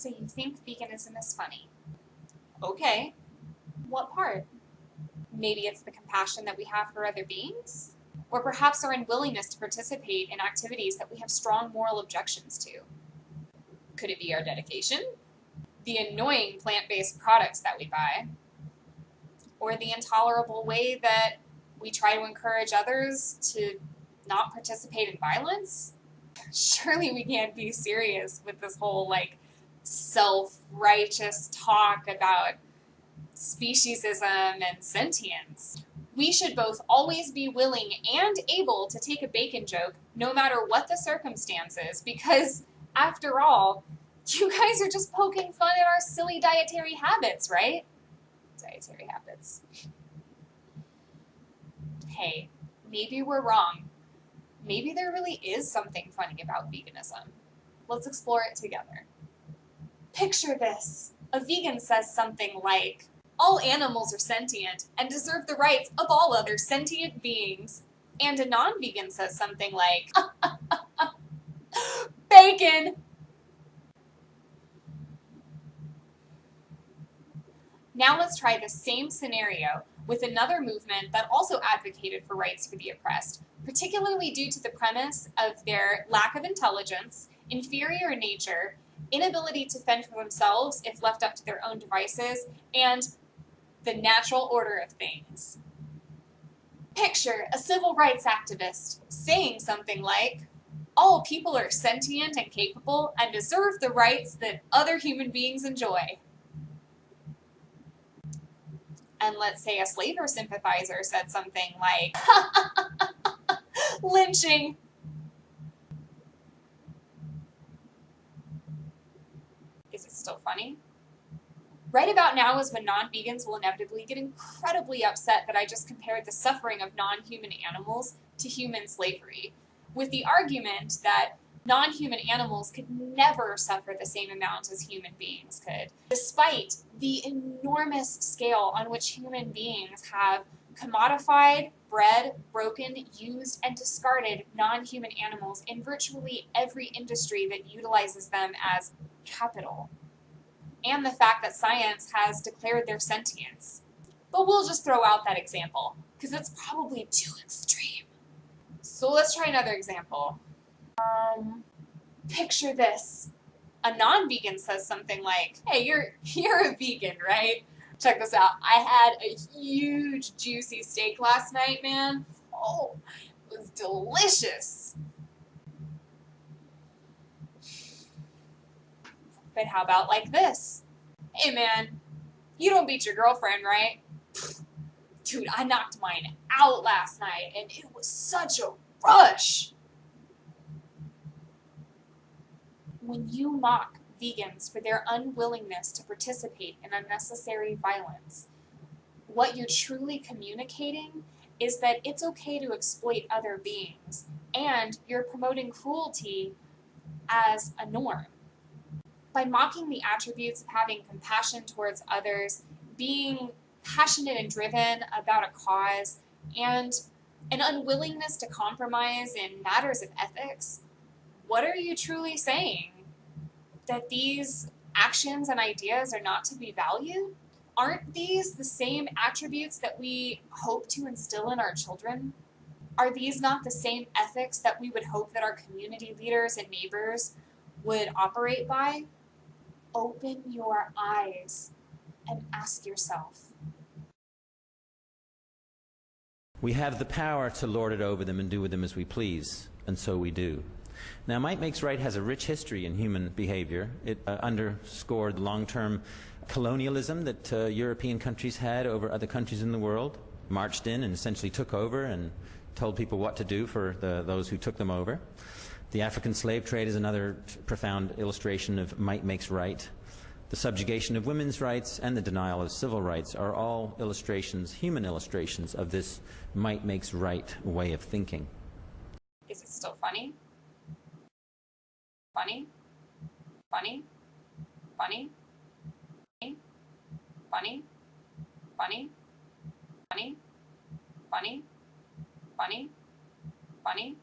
So you think veganism is funny? Okay. What part? Maybe it's the compassion that we have for other beings? Or perhaps our unwillingness to participate in activities that we have strong moral objections to? Could it be our dedication? The annoying plant-based products that we buy? Or the intolerable way that we try to encourage others to not participate in violence? Surely we can't be serious with this whole, self-righteous talk about speciesism and sentience. We should both always be willing and able to take a bacon joke, no matter what the circumstances, because, after all, you guys are just poking fun at our silly dietary habits, right? Dietary habits. Hey, maybe we're wrong. Maybe there really is something funny about veganism. Let's explore it together. Picture this. A vegan says something like, all animals are sentient and deserve the rights of all other sentient beings. And a non-vegan says something like, bacon! Now let's try the same scenario with another movement that also advocated for rights for the oppressed, particularly due to the premise of their lack of intelligence, inferior nature, inability to fend for themselves if left up to their own devices, and the natural order of things. Picture a civil rights activist saying something like, all people are sentient and capable and deserve the rights that other human beings enjoy. And let's say a slaver sympathizer said something like, lynching. Is it still funny? Right about now is when non-vegans will inevitably get incredibly upset that I just compared the suffering of non-human animals to human slavery, with the argument that non-human animals could never suffer the same amount as human beings could, despite the enormous scale on which human beings have commodified, bred, broken, used, and discarded non-human animals in virtually every industry that utilizes them as capital, and the fact that science has declared their sentience. But we'll just throw out that example, because it's probably too extreme. So let's try another example. Picture this. A non-vegan says something like, hey, you're a vegan, right? Check this out. I had a huge juicy steak last night, man. Oh, it was delicious. But how about like this? Hey man, you don't beat your girlfriend, right? Dude, I knocked mine out last night and it was such a rush. When you mock vegans for their unwillingness to participate in unnecessary violence, what you're truly communicating is that it's okay to exploit other beings, and you're promoting cruelty as a norm. By mocking the attributes of having compassion towards others, being passionate and driven about a cause, and an unwillingness to compromise in matters of ethics, what are you truly saying? That these actions and ideas are not to be valued? Aren't these the same attributes that we hope to instill in our children? Are these not the same ethics that we would hope that our community leaders and neighbors would operate by? Open your eyes and ask yourself. We have the power to lord it over them and do with them as we please, and so we do. Now, might makes right has a rich history in human behavior. It underscored long-term colonialism that European countries had over other countries in the world, marched in and essentially took over and told people what to do for those who took them over. The African slave trade is another profound illustration of might makes right. The subjugation of women's rights and the denial of civil rights are all illustrations, human illustrations, of this might makes right way of thinking. Is it still funny? Funny? Funny? Funny? Funny? Funny? Funny? Funny? Funny? Funny? Funny?